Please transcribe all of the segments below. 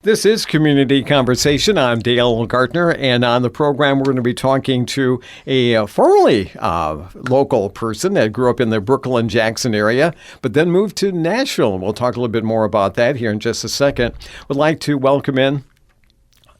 This is Community Conversation. I'm Dale Gaerner, and on the program, we're going to be talking to a formerly local person that grew up in the Brooklyn-Jackson area, but then moved to Nashville. And we'll talk a little bit more about that here in just a second. Would like to welcome in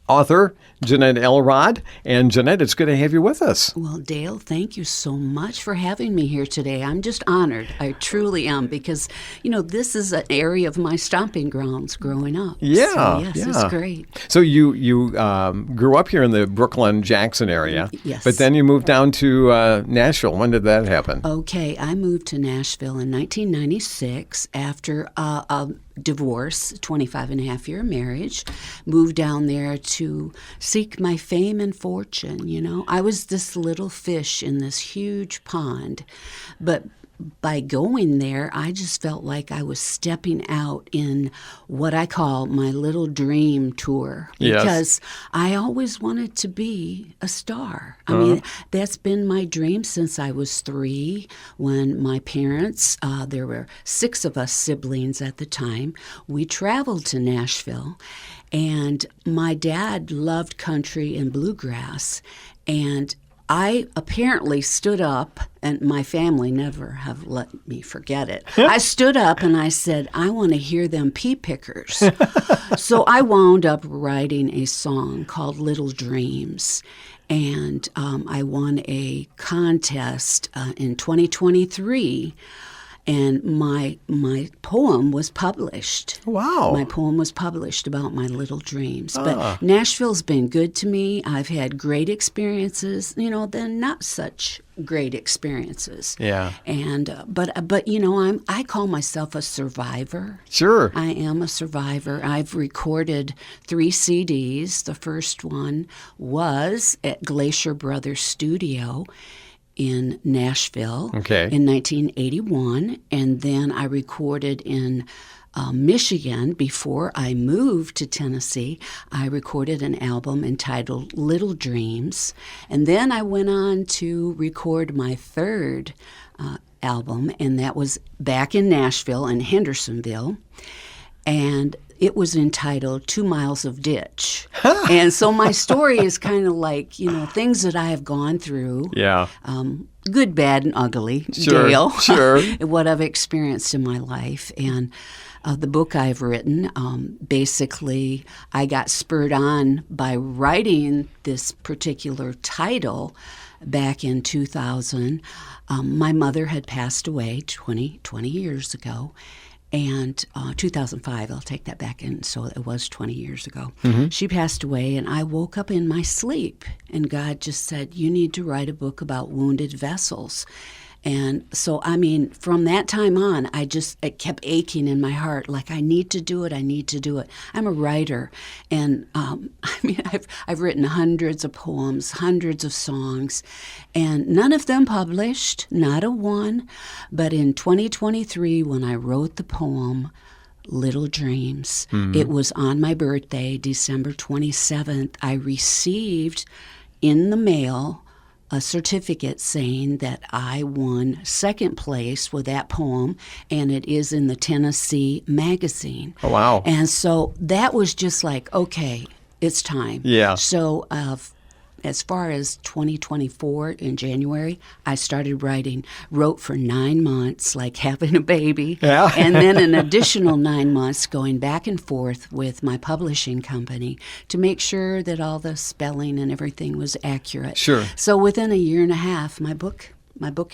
author Jeanette Elrod. And Jeanette, it's good to have you with us. Well, Dale, thank you so much for having me here today. I'm just honored. I truly am because, this is an area of my stomping grounds growing up. Yeah. So, yes, it's great. So you grew up here in the Brooklyn-Jackson area. Yes. But then you moved down to Nashville. When did that happen? Okay, I moved to Nashville in 1996 after a divorce, 25-and-a-half-year marriage, moved down there to seek my fame and fortune. I was this little fish in this huge pond, but by going there, I just felt like I was stepping out in what I call my little dream tour. Yes. Because I always wanted to be a star. I mean, that's been my dream since I was 3, when my parents, there were 6 of us siblings at the time, we traveled to Nashville. And my dad loved country and bluegrass, and I apparently stood up, and my family never have let me forget it. I stood up and I said, I want to hear them pea pickers. So I wound up writing a song called Little Dreams, and I won a contest in 2023. And my poem was published. Wow. My poem was published about my little dreams. But Nashville's been good to me. I've had great experiences, then not such great experiences. Yeah. And I call myself a survivor. Sure. I am a survivor. I've recorded 3 CDs. The first one was at Glacier Brothers Studio in Nashville in 1981, and then I recorded in Michigan before I moved to Tennessee. I recorded an album entitled Little Dreams, and then I went on to record my third album, and that was back in Nashville in Hendersonville, and it was entitled 2 Miles of Ditch. And so my story is kind of like, things that I have gone through. Yeah. Good, bad, and ugly, Sure, Dale. sure. What I've experienced in my life. And the book I've written, basically, I got spurred on by writing this particular title back in 2000. My mother had passed away 20 years ago. And 2005, I'll take that back in, so it was 20 years ago. Mm-hmm. She passed away, and I woke up in my sleep, and God just said, you need to write a book about wounded vessels. And so, from that time on, it kept aching in my heart, like, I need to do it. I'm a writer, and I've written hundreds of poems, hundreds of songs, and none of them published, not a one. But in 2023, when I wrote the poem, Little Dreams, it was on my birthday, December 27th, I received in the mail a certificate saying that I won second place with that poem, and it is in the Tennessee Magazine. Oh, wow. And so that was just like, okay, it's time. Yeah. So as far as 2024 in January, I started wrote for 9 months, like having a baby. Yeah. And then an additional 9 months going back and forth with my publishing company to make sure that all the spelling and everything was accurate. Sure. So within a year and a half, my book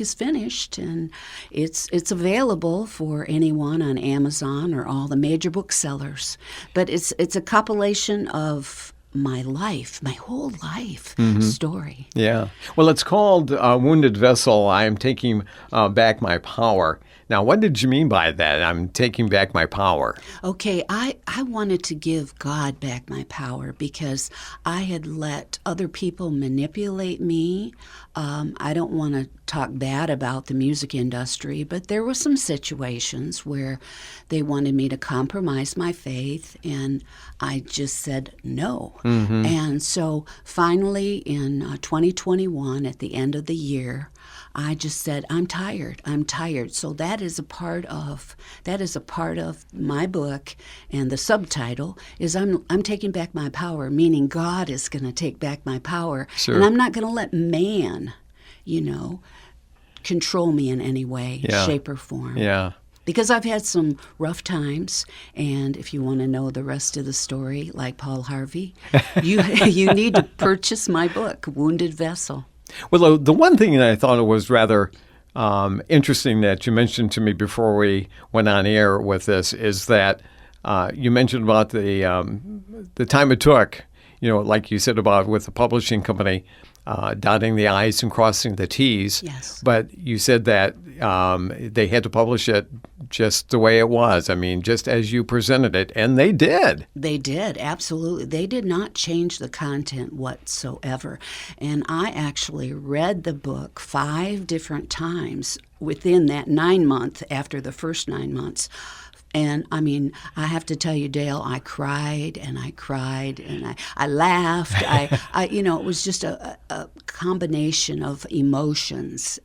is finished, and it's available for anyone on Amazon or all the major booksellers. But it's a compilation of my life, my whole life story. Yeah. Well, it's called Wounded Vessel, I Am Taking Back My Power. Now, what did you mean by that? I'm taking back my power. Okay, I wanted to give God back my power because I had let other people manipulate me. I don't want to talk bad about the music industry, but there were some situations where they wanted me to compromise my faith, and I just said no. And so finally in 2021, at the end of the year, I just said, I'm tired. I'm tired. So that is a part of my book, and the subtitle is I'm taking back my power, meaning God is going to take back my power, and I'm not going to let man, control me in any way, shape, or form. Yeah. Because I've had some rough times, and if you want to know the rest of the story, like Paul Harvey, you need to purchase my book, Wounded Vessel. Well, the one thing that I thought was rather interesting that you mentioned to me before we went on air with this is that you mentioned about the time it took, like you said about with the publishing company, dotting the I's and crossing the T's. Yes. But you said that they had to publish it just the way it was. I mean, just as you presented it, and they did. They did, absolutely. They did not change the content whatsoever. And I actually read the book 5 different times within that 9 months, after the first 9 months. And I mean, I have to tell you, Dale, I cried and I cried and I laughed. It was just a combination of emotions,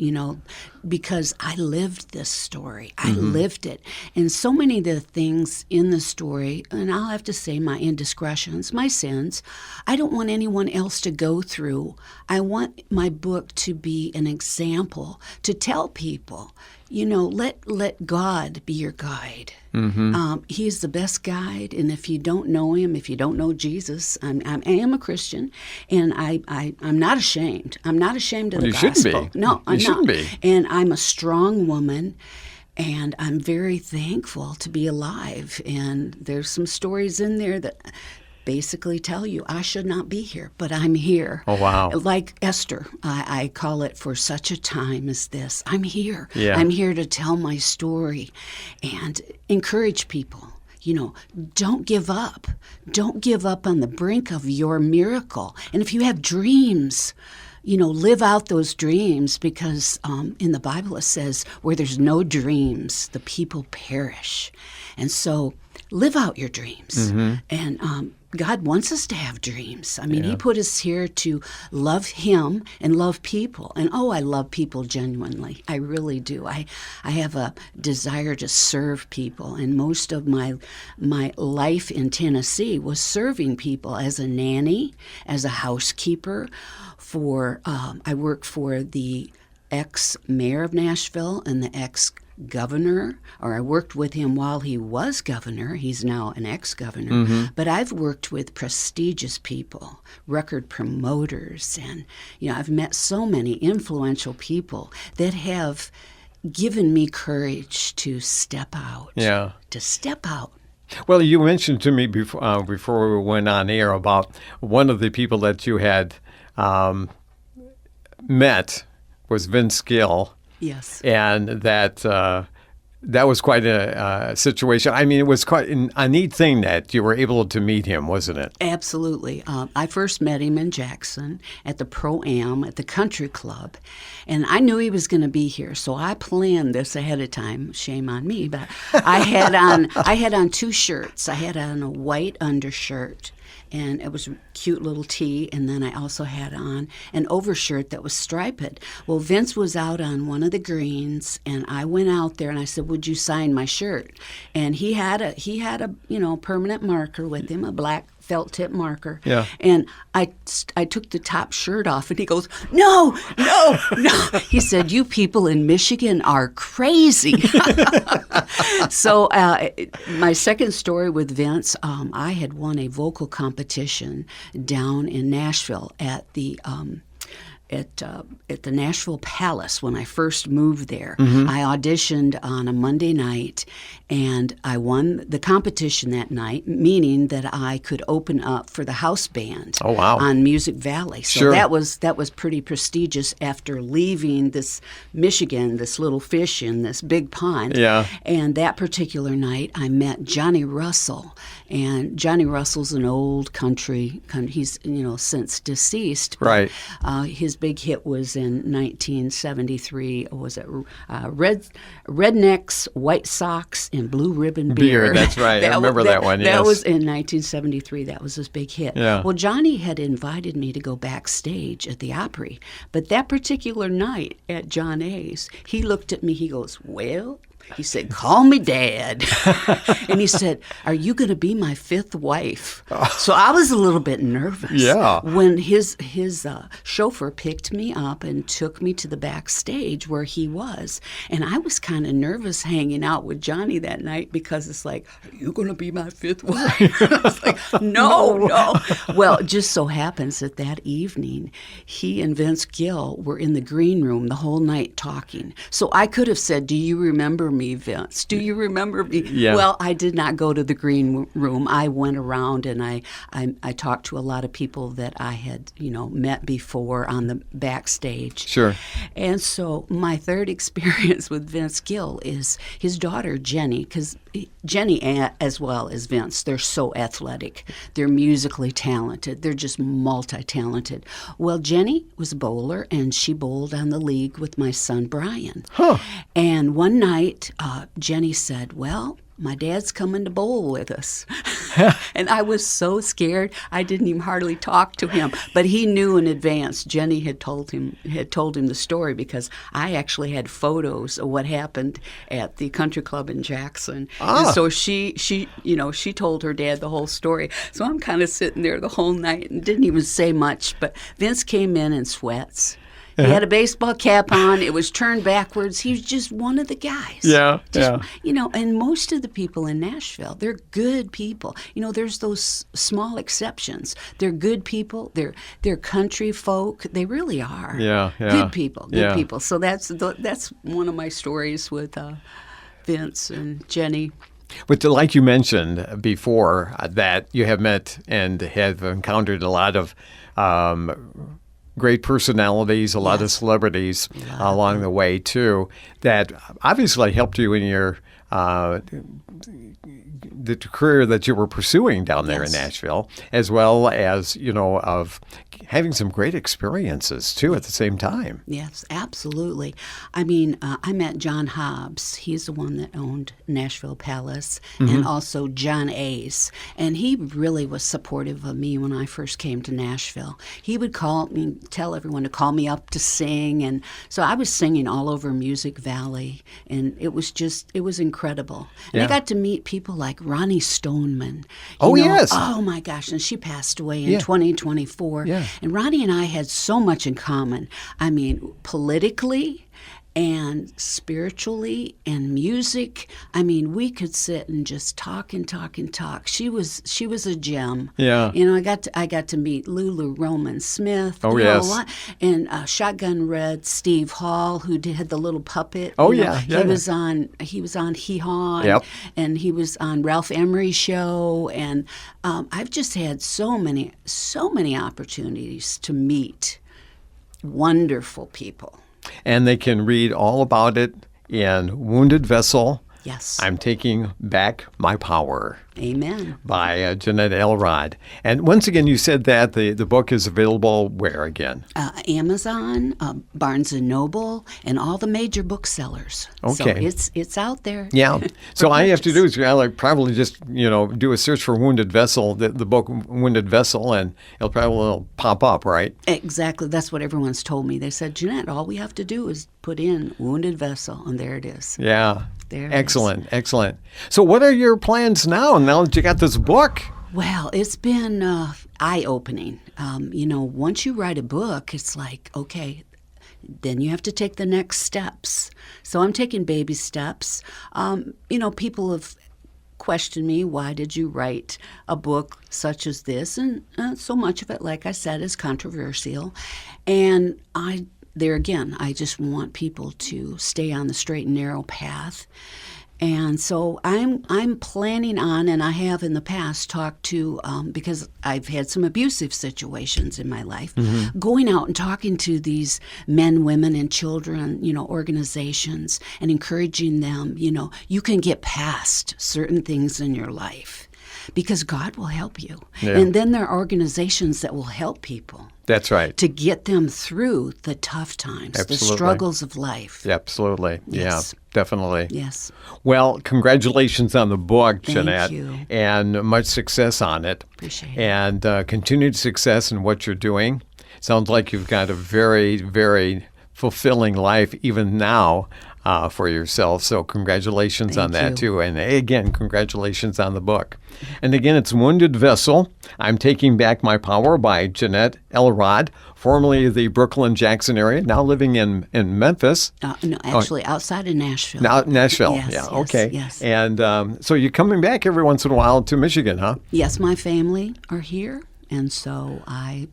because I lived this story. I lived it. And so many of the things in the story, and I'll have to say my indiscretions, my sins, I don't want anyone else to go through. I want my book to be an example, to tell people, let God be your guide. He's the best guide, and if you don't know him, if you don't know Jesus, I am a Christian, and I'm not ashamed. I'm not ashamed of the gospel. You shouldn't be. No, I'm not. You shouldn't be. And I'm a strong woman, and I'm very thankful to be alive. And there's some stories in there that basically tell you I should not be here, but I'm here. Oh, wow. Like Esther, I call it for such a time as this. I'm here. Yeah. I'm here to tell my story and encourage people. Don't give up. Don't give up on the brink of your miracle. And if you have dreams, live out those dreams, because in the Bible it says, where there's no dreams, the people perish. And so live out your dreams. And God wants us to have dreams. I mean, He put us here to love Him and love people. And I love people genuinely. I really do. I have a desire to serve people. And most of my life in Tennessee was serving people as a nanny, as a housekeeper. I worked for the ex-mayor of Nashville and the ex-governor, or I worked with him while he was governor. He's now an ex-governor. But I've worked with prestigious people, record promoters, and I've met so many influential people that have given me courage to step out. Yeah. To step out. Well, you mentioned to me before we went on air about one of the people that you had met was Vince Gill. Yes. And that was quite a situation. I mean, it was quite a neat thing that you were able to meet him, wasn't it? Absolutely. I first met him in Jackson at the Pro-Am at the Country Club, and I knew he was going to be here, so I planned this ahead of time. Shame on me, but I had on 2 shirts. I had on a white undershirt, and it was a cute little tee, and then I also had on an overshirt that was striped. Well, Vince was out on one of the greens, and I went out there and I said, "Would you sign my shirt?" And he had a permanent marker with him, a black felt tip marker. Yeah. And I took the top shirt off, and he goes, "No." He said, "You people in Michigan are crazy." So my second story with Vince, I had won a vocal competition down in Nashville at the Nashville Palace when I first moved there. I auditioned on a Monday night, and I won the competition that night, meaning that I could open up for the house band on Music Valley. So that was pretty prestigious after leaving this Michigan, this little fish in this big pond. Yeah. And that particular night, I met Johnny Russell. And Johnny Russell's an old country. He's since deceased. Right. His big hit was in 1973. Was it Rednecks, White Socks, and Blue Ribbon Beer? That's right. I remember that one, yes. That was in 1973. That was his big hit. Yeah. Well, Johnny had invited me to go backstage at the Opry. But that particular night at John A.'s, he looked at me, he goes, well, he said, call me Dad. And he said, are you going to be my fifth wife? So I was a little bit nervous. Yeah. When his chauffeur picked me up and took me to the backstage where he was. And I was kind of nervous hanging out with Johnny that night because it's like, are you going to be my fifth wife? I was like, no. Well, it just so happens that evening, he and Vince Gill were in the green room the whole night talking. So I could have said, do you remember me, Vince? Do you remember me? Yeah. Well, I did not go to the green room. I went around and I talked to a lot of people that I had, met before on the backstage. Sure. And so my third experience with Vince Gill is his daughter, Jenny, because Jenny, as well as Vince, they're so athletic. They're musically talented. They're just multi-talented. Well, Jenny was a bowler, and she bowled on the league with my son, Brian. Huh. And one night, Jenny said, well, my dad's coming to bowl with us. And I was so scared, I didn't even hardly talk to him. But he knew in advance. Jenny had told him the story because I actually had photos of what happened at the country club in Jackson. And so she told her dad the whole story. So I'm kind of sitting there the whole night and didn't even say much. But Vince came in sweats. He had a baseball cap on. It was turned backwards. He was just one of the guys. Yeah. And most of the people in Nashville, they're good people. There's those small exceptions. They're good people. They're country folk. They really are. Yeah. Good people. Good people. So that's one of my stories with Vince and Jenny. But like you mentioned before, that you have met and have encountered a lot of great personalities, a lot of celebrities along the way, too, that obviously helped you in your the career that you were pursuing down there in Nashville, as well as, of having some great experiences, too, at the same time. Yes, absolutely. I mean, I met John Hobbs. He's the one that owned Nashville Palace, and also John Ace. And he really was supportive of me when I first came to Nashville. He would call me, tell everyone to call me up to sing. And so I was singing all over Music Valley, and it was incredible. And I got to meet people like Ronnie Stoneman. Yes. Oh, my gosh. And she passed away in 2024. Yeah. And Ronnie and I had so much in common. I mean, politically and spiritually and music. I mean, we could sit and just talk and talk and talk. She was a gem. Yeah. I got to meet Lulu Roman Smith. Oh, yes. A lot. And Shotgun Red Steve Hall, who had the little puppet. Oh, He yeah. was on Hee Haw. Yep. And he was on Ralph Emery's show. And I've just had so many opportunities to meet wonderful people. And they can read all about it in Wounded Vessel. Yes. I'm Taking Back My Power. Amen. By Jeanette Elrod. And once again, you said that the book is available where again? Amazon, Barnes & Noble, and all the major booksellers. Okay. So it's out there. Yeah. So all you have to do is probably just, do a search for Wounded Vessel, the book Wounded Vessel, and it'll probably pop up, right? Exactly. That's what everyone's told me. They said, Jeanette, all we have to do is put in Wounded Vessel, and there it is. Yeah. There it Excellent. Excellent. So what are your plans now that you got this book? Well, it's been eye-opening. Once you write a book, it's like, okay, then you have to take the next steps. So I'm taking baby steps. People have questioned me, why did you write a book such as this? And so much of it, like I said, is controversial. And I just want people to stay on the straight and narrow path. And so I'm planning on, and I have in the past talked to, because I've had some abusive situations in my life, going out and talking to these men, women, and children, organizations, and encouraging them, you can get past certain things in your life because God will help you. Yeah. And then there are organizations that will help people. That's right. To get them through the tough times, Absolutely. the struggles of life. Absolutely. Yes. Yeah, definitely. Yes. Well, congratulations on the book, Thank Jeanette, you. and much success on it. Appreciate it. And continued success in what you're doing. Sounds like you've got a very, very fulfilling life even now for yourself. So congratulations on that, too. And again, congratulations on the book. And again, it's Wounded Vessel, I'm Taking Back My Power by Jeanette Elrod, formerly of the Brooklyn-Jackson area, now living in Memphis. No, actually, outside of Nashville. Now, Nashville, Yes, yeah, yes, okay. yes. And so you're coming back every once in a while to Michigan, huh? Yes, my family are here, and so I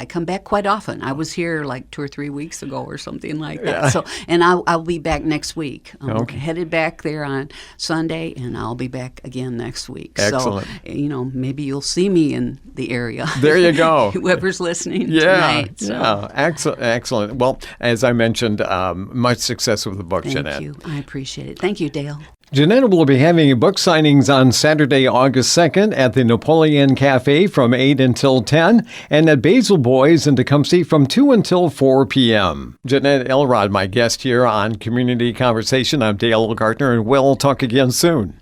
come back quite often. I was here like 2 or 3 weeks ago or something like that. Yeah. So, and I'll be back next week. I'm Okay. headed back there on Sunday, and I'll be back again next week. Excellent. So, maybe you'll see me in the area. There you go. Whoever's listening Yeah, tonight. So. yeah, excellent. Well, as I mentioned, much success with the book, Jeanette. Thank you. I appreciate it. Thank you, Dale. Jeanette will be having book signings on Saturday, August 2nd at the Napoleon Cafe from 8 until 10 and at Basil Boys in Tecumseh from 2 until 4 p.m. Jeanette Elrod, my guest here on Community Conversation. I'm Dale Gaerner, and we'll talk again soon.